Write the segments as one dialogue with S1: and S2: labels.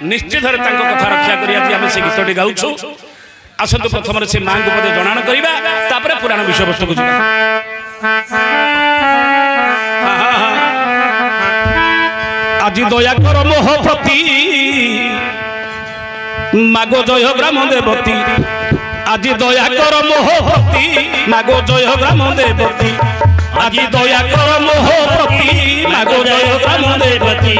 S1: निश्चित कथा रक्षा करें से गीतटी गाँचु आसतु प्रथम से माँ को पदे जनाण करवा पुराण विषय वस्तु को जावा आज दया कर मोह प्रति मागो जय ग्राम देवती आज दया कर मोह प्रति मागो जय ग्राम देवती आज दया कर मोह प्रति मागो जय ग्राम देवती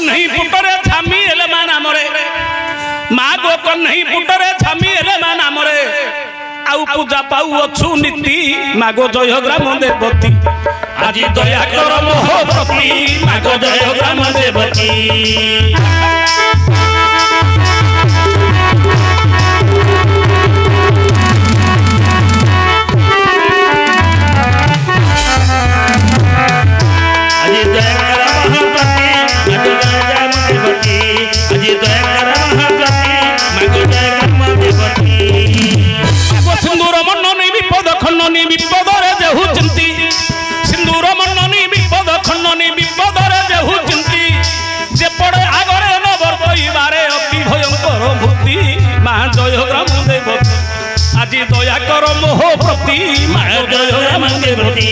S1: नहीं पुटरे छामी एले मा नामरे माँ गो को नहीं पुटरे छामी एले मा नामरे आउ पूजा पाऊ अछु नीति मागो जय ग्राम देवती आज दया कर मोह प्रति मागो जय ग्राम देवती सिंदूर मननी विपद खंडनी विपदरे जेहु चिंती सिंदूर मननी विपद खंडनी विपदरे जेहु चिंती जे पड़े आगरे नबर कइबारे अति भयंकर भूति मां जय ग्राम देवती आज दया कर मोह प्रति मां जय ग्राम देवती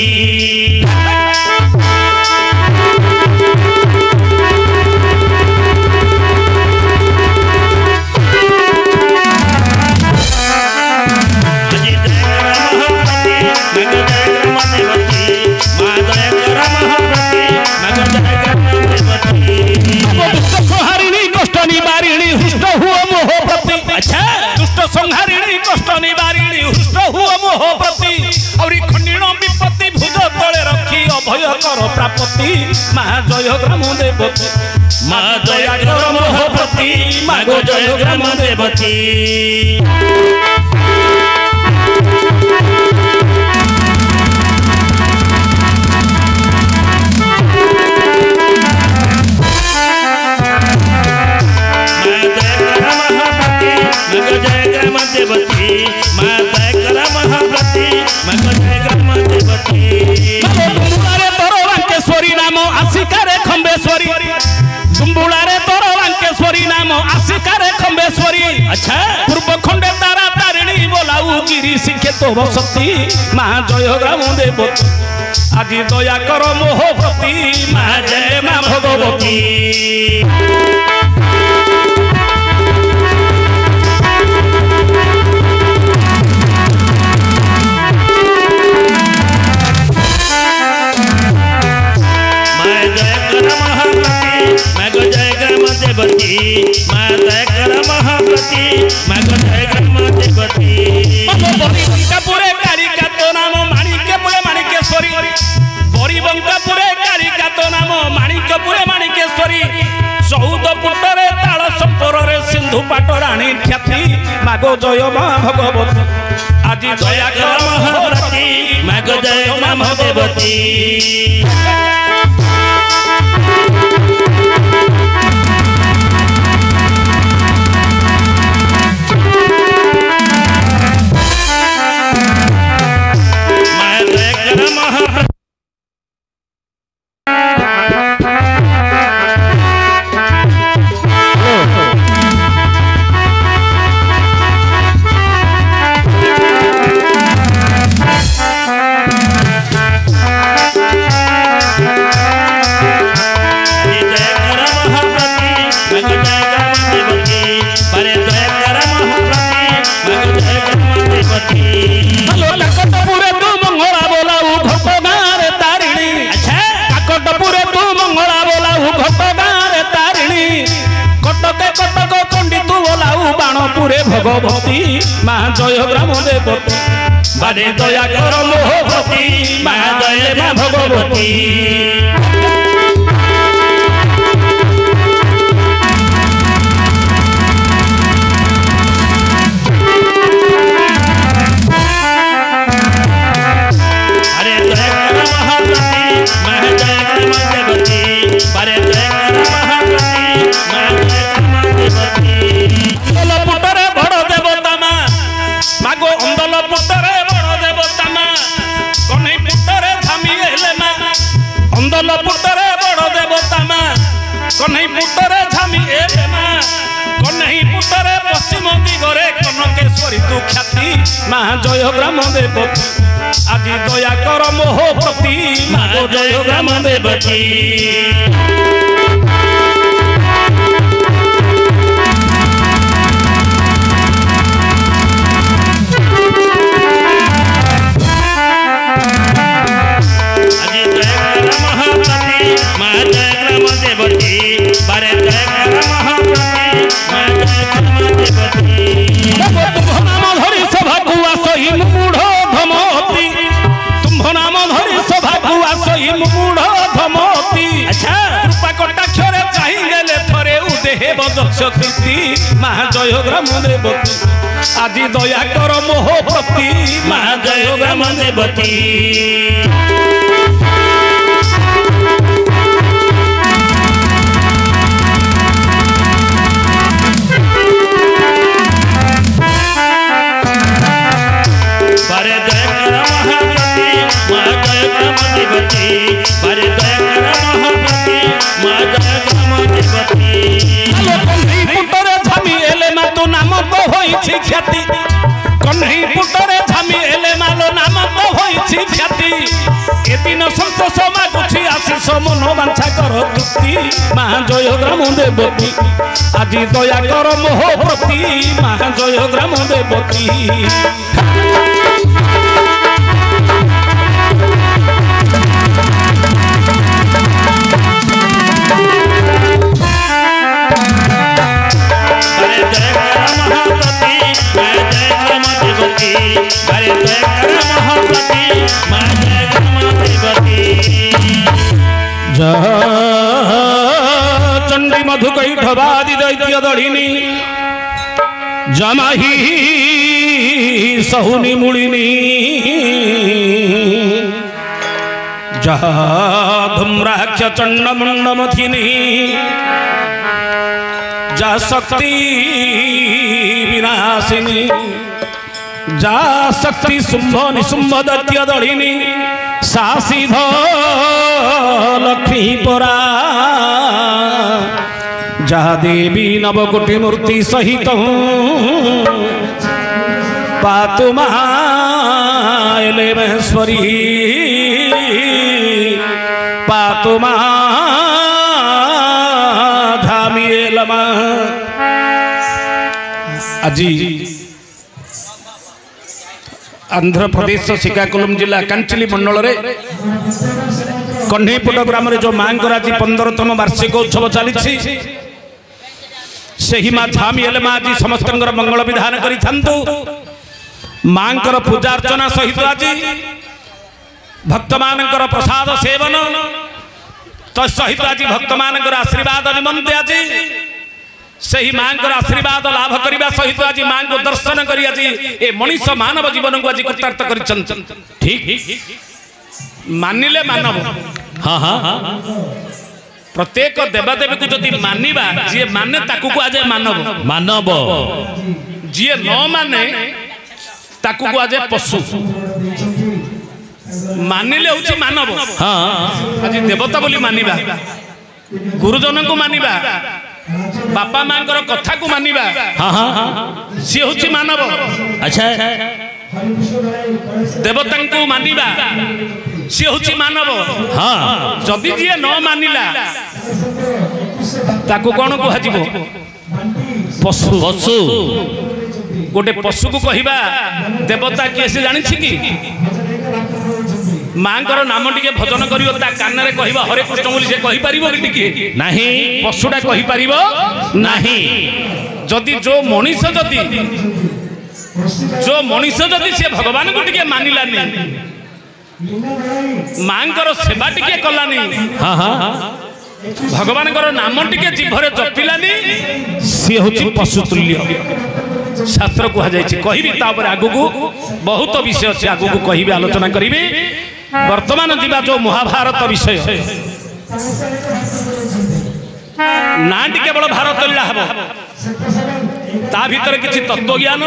S1: अच्छा दुष्ट संहारिणी कष्ट निवारिणी हृष्ट हुआ मोह प्रति और खंडिण विपत्ति भुज तले रखी अभय कर प्रापति मां जय ग्राम देवती मां दया कर मोह प्रति मागो जय ग्राम देवती जय ग्राम देवती मां जय कर महाप्रति मां जय ग्राम देवती तुम्बुलारे तोर वांकेश्वरी नाम आशिकारे खंबेश्वरी तुम्बुलारे तोर वांकेश्वरी नाम आशिकारे खंबेश्वरी अच्छा पूर्व खंडे तारा तारिणी बोलाऊ गिरी शिखे तो बसती मां जय ग्राम देवती आज दया कर मोह प्रति मां जय मां भगवती देवती मां जय कर महाप्रति मागो जय ग्राम देवती बरीबंकापुरे कारिका तो नाम माणिक्यपुरे माणिकेश्वरी बरीबंकापुरे कारिका तो नाम माणिक्यपुरे माणिकेश्वरी 14 पुटरे ताल संपरे सिंधु पाट राणी ख्याति मागो जय मां भगवती आज दया कर महाप्रति मागो जय मां देवती भगवती मां जय ग्राम देवती बारे दया कर मोह प्रति मां जय मां भगवती अरे दया कर हिंगल पुटरे बड़ देवता मा कन्हई पुटरे झामी एले मा कन्हई पुटरे पश्चिम दिगरे कनकेश्वरी तू ख्याति मा जय ग्राम देवती आज दया कर मोह प्रति मा जय ग्राम देवती बारे जय कर महाप्रति मैं जय कर महादेवती तुम नाम धरि सभा कुआ सही मूढ़ धमती तुम नाम धरि सभा कुआ सही मूढ़ धमती अच्छा कृपा कटाक्षरे चाहि गेले थरे उदेह बदक्ष कृति महा जय ग्राम देवती आज दया कर मोह प्रति महा जय ग्राम देवती बारे जय कर महाप्रति माँ जय ग्राम देवती बारे जय कर महाप्रति माँ जय ग्राम देवती कन्हई पुटरे झामी एले मा तो नाम तो होइछि ख्याति कन्हई पुटरे झामी एले मा लो नाम तो होइछि ख्याति ए दिन संतोष मागुछि आशीष मन बांछा कर तृप्ति माँ जय ग्राम देवती आज दया कर मोह प्रति माँ जय ग्राम देवती बारे जय कर महाप्रति मैं जय ग्राम देवती बारे जय कर महाप्रति मैं जय ग्राम देवती चंडी मधु कैठवादि दैत्य दढ़िनी जमाही सहुनी मुड़िनी धूम्राक्ष चंड मुंड मथिनी जा शक्ति विनाशिनी जा शक्ति शुंभ निशुंभ दैत्य दढ़िनी सासिध लक्ष्मी परा जा देवी नवकोटि मूर्ति सहित पातु मायले महेश्वरी पातु धामिएलमा আজি आंध्र प्रदेश श्रीकाकुलम जिला कांचिली मंडल रे कन्हईपुट ग्राम रे जो मांकर आज 15तम वार्षिक उत्सव चली सही माँ झामिएले माँ आज समस्त मंगल विधान करिथांतु मांकर पूजा अर्चना सहित आज भक्त मानकर प्रसाद सेवन तत्सहित आज भक्त मानकर आशीर्वाद निमंते आज सही मांकर आशीर्वाद लाभ करने सहित आज मां को दर्शन कर आज ए मनीष मानव जीवन को आज कृतार्थ कर ठीक मानिले मानव हाँ हाँ प्रत्येक देवदेवी को जदि मानिबा जी माने ताकू को आज मानव मानव जी न माने ताकू को आज पशु मानिले होची मानव हाँ आज देवता बोली मानिबा गुरुजन को मानिबा बापा मां कथा को मानिबा हाँ हाँ सी हूँ मानव अच्छा देवता को मानिबा सी हूँ मानव हाँ जदि जी न मानिला ताकू कौन कह पशु पशु गोटे पशु को कहवा देवता किए से जानी कि मां नाम टिके भजन करियो ता कान रे कहबा हरे कृष्ण बोली से कहि परिबो कि टिके नाही पशुडा कहि परिबो नाही जदि जो मनीष जदि से भगवान को टिके मानिलानी मां सेवा टिके कलानी हाँ हाँ भगवान नाम टिके जीभरे जपिलानी सी हूँ पशु तुल्य शास्त्र कहुई कहबी आगु को बहुत विषय अच्छे आगु को कहबी आलोचना करी वर्तमान जीवा जो महाभारत विषय ना केवल भारत लीला हम ता भीतर किसी तत्व ज्ञान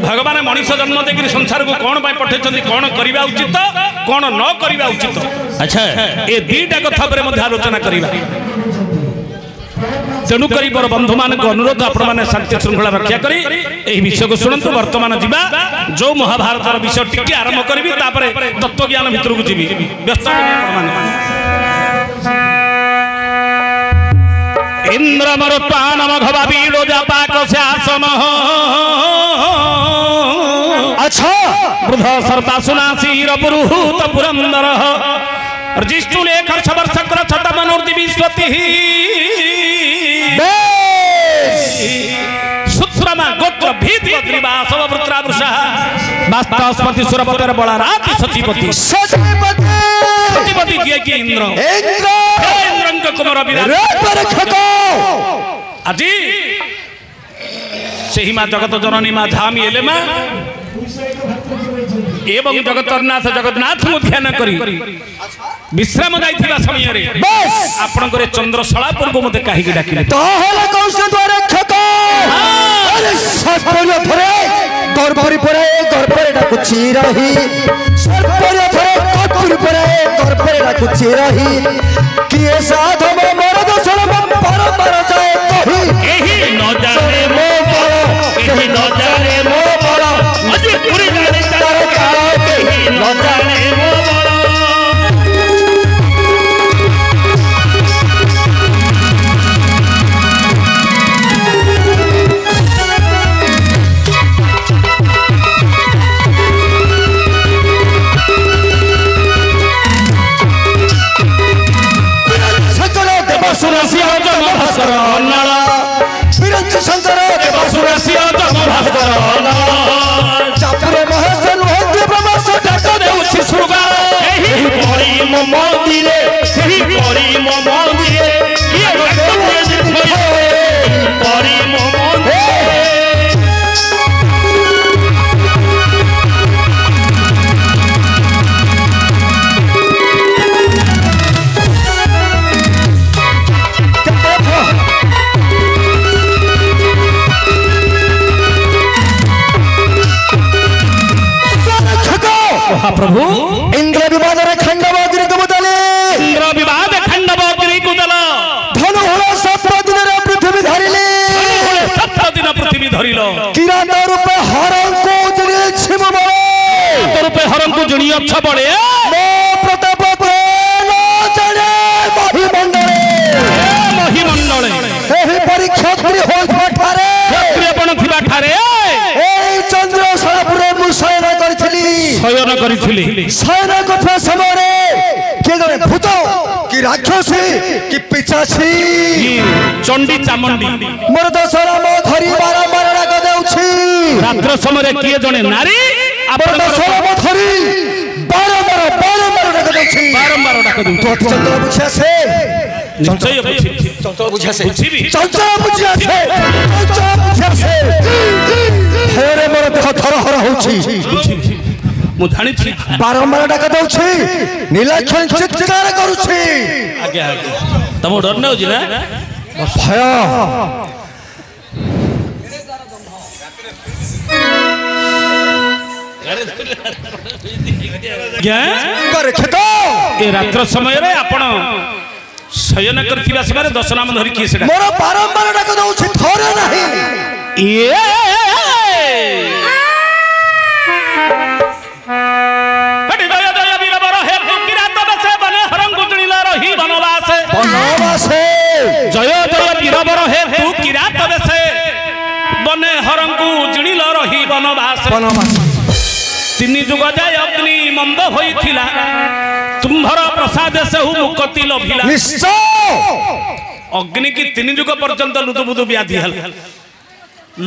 S1: भगवान मनीष जन्म देकर संसार को कौन पठे कौन करवा उचित कौन न करवा उचित अच्छा ये दीटा कथा पर आलोचना करवा तेणुक मोर बंधु मान अनुरोध आपण मैंने शांति श्रृंखला रक्षा करी विषय को शुणु वर्तमान जीवा जो महाभारत विषय टी आरंभ करी तत्व ज्ञान भितर को जी व्यस्त इंद्र मरुत्वान मघवीरो जापाक से आसम अच्छा वृद्ध सर्पासुनासीर पुरुहूत पुरंदर जिष्णु लेख वर्षकर छठ मनोर्ति विश्वति सुत्रमा गोत्र भीति ग्रीवासव वृत्रा वृषा वास्तवस्पति सुरपतिर बलाराति सतीपति सतीपति किए कि इंद्र इंद्रंक कुमार विराट আজি सेही माँ जगत जननी माँ धामी एले माँ एवं जगतनाथ जगन्नाथ ध्यान करी विश्राम जाइथिबा समय रे आपनकर चंद्रशलापुर को मते काहे डाकिले तहले कौशल द्वारा रक्षक अरे सर्परिय थरे गरपरी परे गरपरे डाकुची रही सर्परिय थरे कटपुरी परे गरपरे डाकुची रही किए साधव मरद सलम परपर जाए कही एही न जाने मो बड़ एही न जाने मो बड़ अजी पूरी जाने तार का एही न जाने मो सुरसिया जम भास्कर नाला विरंच शंकर सुरसिया जम भास्कर नाला चापुरे महसन होते ब्रह्मस डाक देउ शिशुगा एही परी मो मंदिरे सेही परी मो मंदिरे किए परी मो मंदिरे प्रभु इंद्र विवाद खंडवाग्नि कुदले इंद्र विवाद खंडवाग्नि कुदल धनु होला 7 दिन रे पृथ्वी धरिले 7 दिन पृथ्वी धरिलो किरात रूप हरं को जणी छिम बळे तो रूप हरं को जणी अच्छा बळे मो प्रताप तेलो जणे महिमंडले एही परीक्षा करी होय ठारे क्षत्रिय पण थिबा ठारे ए चंद्र शलापुर मुसयन करथिली शयन करिथिली शयन करथवा समय रे के जने भूत कि राक्षसी कि पिचासी चंडी चामुंडी मोर दशरा मो धरी बारंबार डाक देउछि रात्र समय रे के जने नारी मोर दशरा मो धरी बारंबार डाक देउछि बारंबार डाक देउ तो चंद्र बुझिया से निश्चय बुझि चंद्र बुझिया से बुझिबी चंद्र बुझिया से हेरे मोर देह थर हर होछि मु जानि छी बारंबार डाक दउछि नीलाक्षण चित्कार करूछि आगे आगे तम डर न होछि ना भय क्या करे खेतो ए रात्र समय रे आपण शयन करथिबा समय दश नाम धरि की सेटा मोर बारंबार डाक दउछि थरे नाही ए जय जय वीरवर हे तू किरात बेसे बने हरंकु जिणिल रही बनवास तीन जुग जाय अग्नि मंद होइथिला तुम्हर प्रसाद से मुक्ति लभिला निश्चय अग्नि की 3 जुग पर्यंत लुदुबुदु व्याधि हल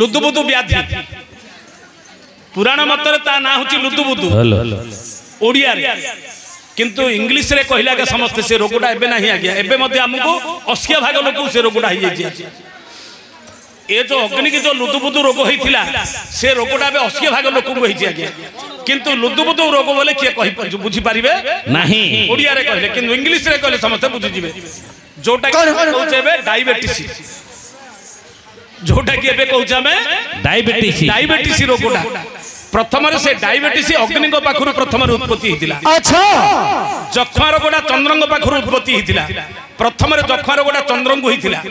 S1: लुदुबुदु व्याधि पुराण मतरे ता ना होची लुदुबुदु ओडिया रे किंतु इंग्लिश रे कहला के समस्त से रोगडा एबे नाही आ गया एबे मध्ये हमको 80 भाग लोक से रोगडा ही जाय ए जो अग्नि की जो लुदुबुदु रोग होइथिला से रोगडा बे 80 भाग लोक को होई जाय किंतु लुदुबुदु रोग बोले के कहि बुझी परिबे नाही ओडिया रे कहले किंतु इंग्लिश रे कहले समस्त बुझी जिवे जोटा कहउचेबे डायबिटीज जोटा कि एबे कहूछ हमें डायबिटीज रोगटा प्रथम से डायबिटीज अग्नि पाखु प्रथम उत्पत्ति होता।
S2: अच्छा
S1: जक्ष्मा रोगटा चंद्र पाखु उत्पत्ति होता। प्रथम जक्ष्मा रोगटा चंद्र को होता।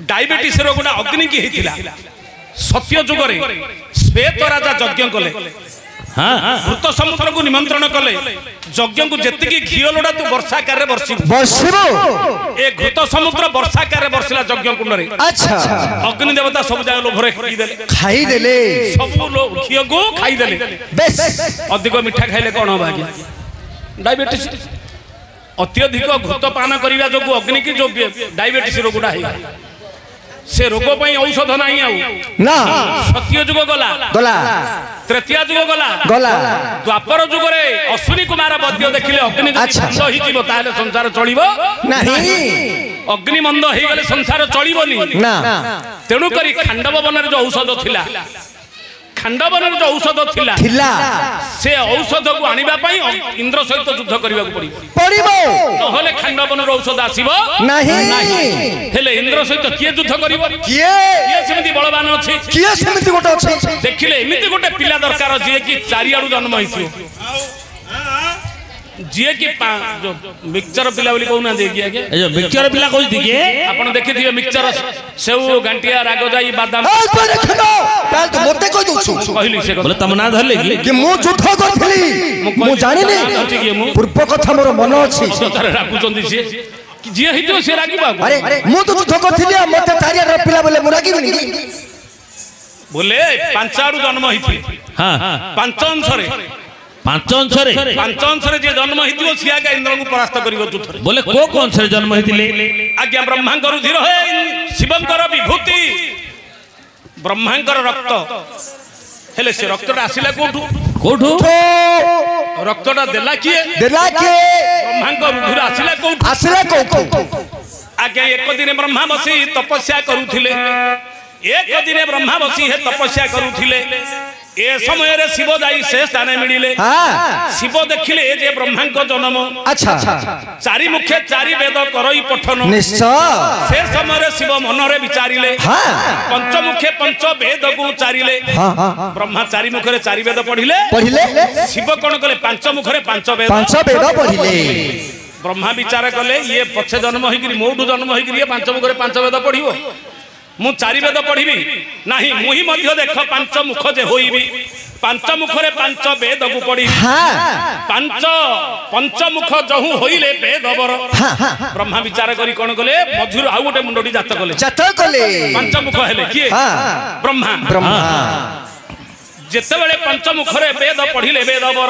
S1: डायबिटीज रोगटा अग्नि की होता। सत्य जुगरे श्वेत राजा यज्ञ कले घृत समुद्र को निमंत्रण कले यज्ञ को जेतिकी घी लोड़ा तू वर्षाकार ए घृत समुद्र वर्षाकार बर्षिला यज्ञ कुंड रे।
S2: अच्छा
S1: अग्नि देवता सब जाग लोभरे
S2: खाई देले
S1: सब लोग घी को खाई देले।
S2: बेस
S1: अधिक मिठा खाइले कौन हो आज्ञा डायबिटीज अत्यधिक घृत पान करने जो अग्नि की जो डायबिटीज रोगटा है से रोग औषध नहीं ना। सत्य जुग गला गला तृतीय जुग गला गला द्वापर जुग रे अश्विनी कुमार बद्य देखिले अग्नि मंद ही जीव ताले संसार चलिबो नहीं। अग्नि मंद ही गले संसार चलिबोनी ना। तेणु करी खांडव बनर जो औषध थिला खांडवन जो औषध थिला से औषध को आनिबा पई इंद्र सहित युद्ध करबा पड़िबो नहले खांडवन औषध आसीबो नहीं। हेले इंद्र सहित किए युद्ध करिवो किए सेमिति बलवान अछि किए सेमिति गोटे अछि देखिले एमिति गोटे पिला दरकार जे कि चारियाडू जन्म हिथियो जे कि जो मिक्सचर पिला बोली कहूना दे गया ए जो मिक्सचर पिला कहू दिए आपण देखि दिए मिक्सचर सेउ गांटिया राग जाई बादाम
S2: ताल तो मोते कह दउछु
S1: कहली से
S2: बोले तम ना धरले कि मु जुठ करथली मु जानि नै पूर्व कथा मोर मन अछि
S1: तारे राखु चंदी से कि जे हितो से रागी बाबू
S2: अरे मु तो जुठ करथली मते चारिया पिला बोले मु रागी बनी
S1: बोले पांचाडू जन्म हिथि हां पांच अंशरे जे जन्म हिथियो सिया का इंद्र को परास्त करिवो जुठरे
S3: बोले को अंशरे जन्म हिथिले
S1: आज्ञा ब्रह्मांकर रुधिर है शिवंकर विभूति ब्रह्मांकर रक्त हेले से रक्तटा आसिला कोठू रक्तटा देला किए ब्रह्मांकर रुधिर आसिला कोठू आज्ञा एक दिन ब्रह्मा बसी तपस्या करूथिले एक दिन ब्रह्मा बसी हे तपस्या करूथिले ए समय रे शिव जाई से स्थान मिलिले शिव देखिले जे ब्रह्मा को जन्म
S2: अच्छा
S1: चारि मुखे चारि वेद करई पठन
S2: निश्चय
S1: से समय रे शिव मन रे विचारिले पंच मुखे पंच वेद को चारिले ब्रह्मा चारि मुखे रे चारि वेद पढ़िले शिव कोन कले पांच मुखे रे पांच वेद
S2: पढ़िले
S1: ब्रह्मा विचार कले ये पछे जन्म होइकरी मोठू जन्म होइकरी ये पांच मुखे रे पांच वेद पढ़िबो मु चारि वेद पढ़िबी नाही मुही मध्य देख पांच मुख जे होइबी पांच मुख रे पांच वेद को पढ़ी पांच पंच मुख जहु होइले वेद बर ब्रह्मा विचार करी कोन कले मधुर आ गोटे मुंडडी जात कले पांच मुख हेले किए ब्रह्मा जेते बेले पंच मुख रे वेद पढ़िले वेद बर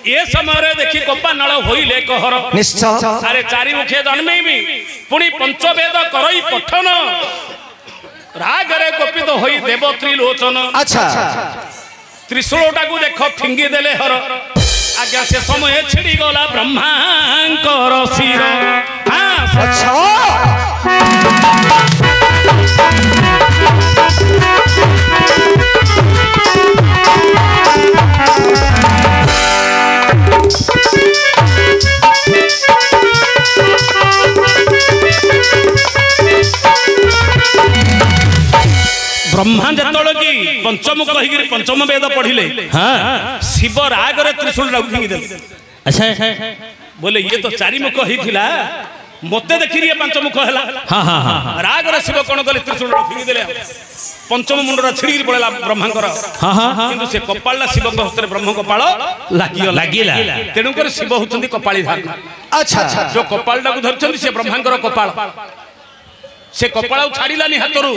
S1: ए समय रे देखि कोपा नळ होइले कहर
S2: निश्चय
S1: अरे चारि मुखे जन्मेबी पुनी पंच वेद करई पठन रागरे गोपित होई देव त्रिलोचन
S2: अच्छा
S1: त्रिशूलटा को देख फिंगी देले हर आज्ञा से समय छिड़ी गला ब्रह्मांकर शिर
S2: अच्छा
S1: ब्रह्मा जतल की पंचमुख होइगिर पंचम वेद पढ़िले शिव राग रे त्रिशूल रा फिंगी देले
S3: अच्छा
S1: बोले ये तो चारि मुख हिथिला मते देखिरिए पंचमुख हला राग रे शिव कोन गले त्रिशूल रा फिंगी देले पंचम मुंडरा छिड़ी पड़ेला ब्रह्मांकर किंतु से कपालला शिव हस्ते ब्रह्म कपाल लागिला तेणु कर शिव होचंदी कपाली धारण
S2: अच्छा
S1: जो कपालटा को धरचंदी से ब्रह्मांकर कपाल से कपाल छाड़िलानी हातरू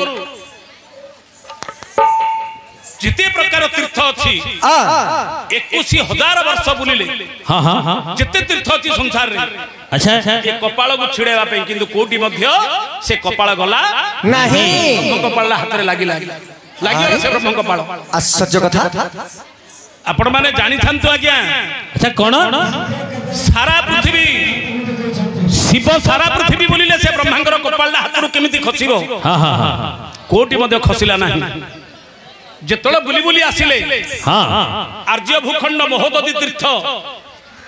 S1: जिते प्रकार तीर्थ अच्छी 21,000 वर्ष बुलिले जिते तीर्थ अच्छी संसार रे
S3: अच्छा
S1: ये कपाल को छिड़ेवा पे किंतु कोटी मध्य से कपाल गला
S2: नहीं
S1: कपाल हाथ रे लागिला से ब्रह्म कपाल
S2: आश्चर्य कथा
S1: आपण माने जानि थांतु आज्ञा
S3: अच्छा कोन
S1: सारा पृथ्वी शिव सारा पृथ्वी बुलिले से ब्रह्मांकर कपाल हाथ रो केमिति खसिबो कोटी मध्य खसिला नाही जेतळे बुली बुली आसिले आर्य भूखंड महोदधी तीर्थ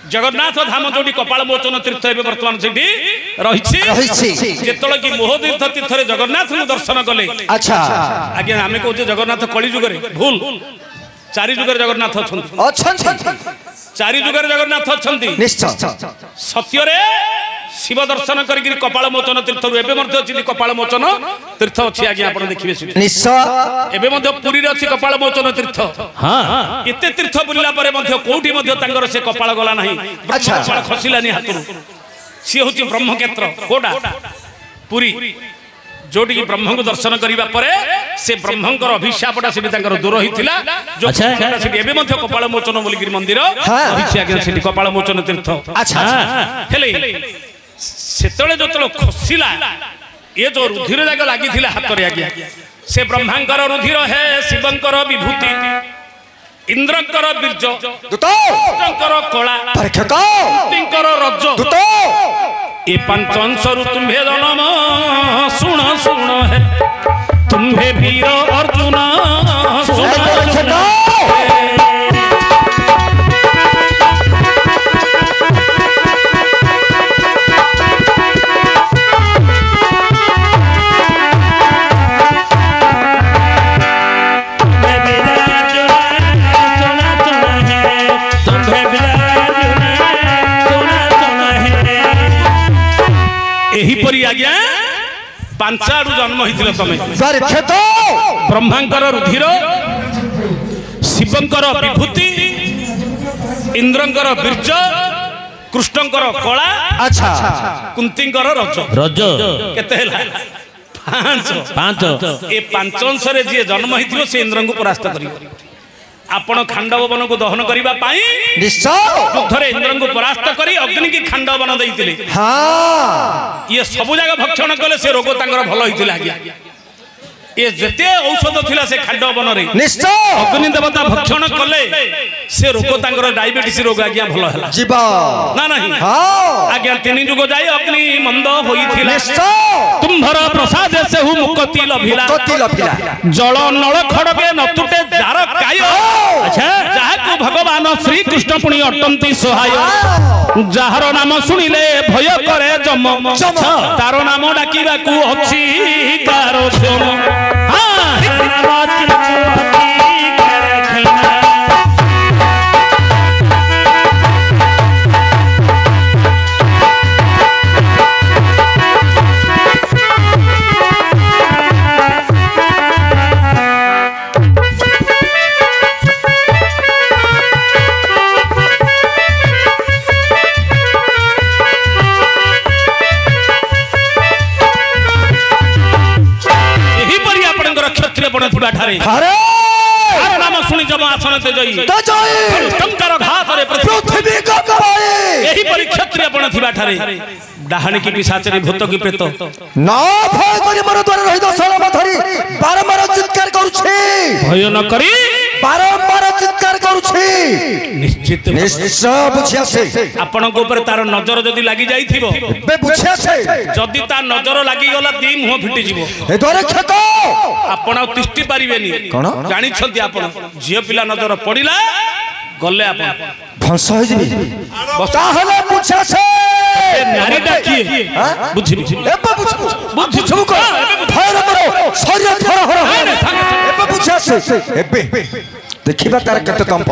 S1: जगन्नाथ धाम जोटी कपाल मोचन तीर्थ एवं बर्तमान सेठी रही जेतल कि मोहतीर्थ तीर्थ जगन्नाथ दर्शन कले
S2: अच्छा
S1: आज्ञा आम कहे जगन्नाथ कली जुगे भूल चारि जुगे जगन्नाथ अच्छा चारि जुगे जगन्नाथ अच्छा सत्य शिव दर्शन कर कपाल मोचन तीर्थ एवं कपाल मोचन तीर्थ अच्छी आज्ञा आप देखिए एवं पुरी अच्छी कपाल मोचन तीर्थ एत तीर्थ बुलला कौटी से कपाल गला ना कपाल खसलानी हाथ सी हूँ ब्रह्मक्षेत्र कोटा पुरी जोटी की ब्रह्म को दर्शन करने पर से ब्रह्मंकर अभिशापटा से दूर होता जो कपाल मोचन बोलिक मंदिर कपाल मोचन तीर्थ सेतले जो खसला ये जो रुधिर जाक लगी हाथ में आज्ञा से ब्रह्मांकर रुधिर है शिवंकर विभूति इंद्रंकर बीर्ज कृष्णंकर कला कुंतींकर रज ये पंच अंशरु तुम्हें जन्म सुन सुन है तुम्हें वीर अर्जुन सुन आज्ञा पांचाड़ू जन्म होइतिल तमे ब्रह्मांकर रुधिर शिवंकर विभूति इंद्रंकर बीर्ज कृष्णंकर कला अच्छा कुंतींकर रज रज केते हला पांच ए पांच अंश रे जे जन्म होइतिल से इंद्र को परास्त करी आपण खांडव वन को दहन करबा पाई युद्धरे इंद्र को परास्त करी अग्नि की खांडव वन दैतिले हां ये सब जगह भक्षण कले से रोग तांगर भल होइतिला आज्ञा ये जते औषध थिला से खांडव वन रे निश्चय अग्नि देवता भक्षण कले से रोग तांगर डायबिटीज रोग आज्ञा भल हला जीवा ना नहीं हां आज्ञा तीन जुग जाय अग्नि मंद होइथिला निश्चय तुम्भर प्रसाद से हु मुक्ति लभिला जल नळ खड़गे न टूटे जार काय अच्छा जाहाकु भगवान श्री कृष्ण पुणी अटंती सहाय जाहर नाम सुनिले भय करे जम तार नाम डाकिबाकू अछि कारो जम नाम सुनी जब आसन से जई टंकार घात रे पृथ्वी को गवाई एही परि क्षत्रिय पण थिबा ठारे डाहणी की पिशाचरी भूत की प्रेत
S2: ना भय करी मोर द्वार रहि दशला मथरी बारंबार चित्कार करूछि
S1: भय न करी
S2: बारंबार चित्कार करूछि
S1: निश्चित
S2: निश्चय बुझिया से
S1: आपण को ऊपर तार नजर जदी लागि जाई थिबो
S2: बे बुझिया से
S1: जदी ता नजर लागि गला दी मुंह फिटी जिवो
S2: ए द्वार क्षत
S1: आपण तिष्टि पारिबेनी जानि छथि आपण जियो पिला नजर पडिला गले आपण
S2: भंस होई जिबी बता हले बुझिया से
S1: नारीटा किए बुझी
S2: एबे बुझी छु को भयर मरो शरीर थर हर एबे बुझिया से एबे देखिबा तार केते कंप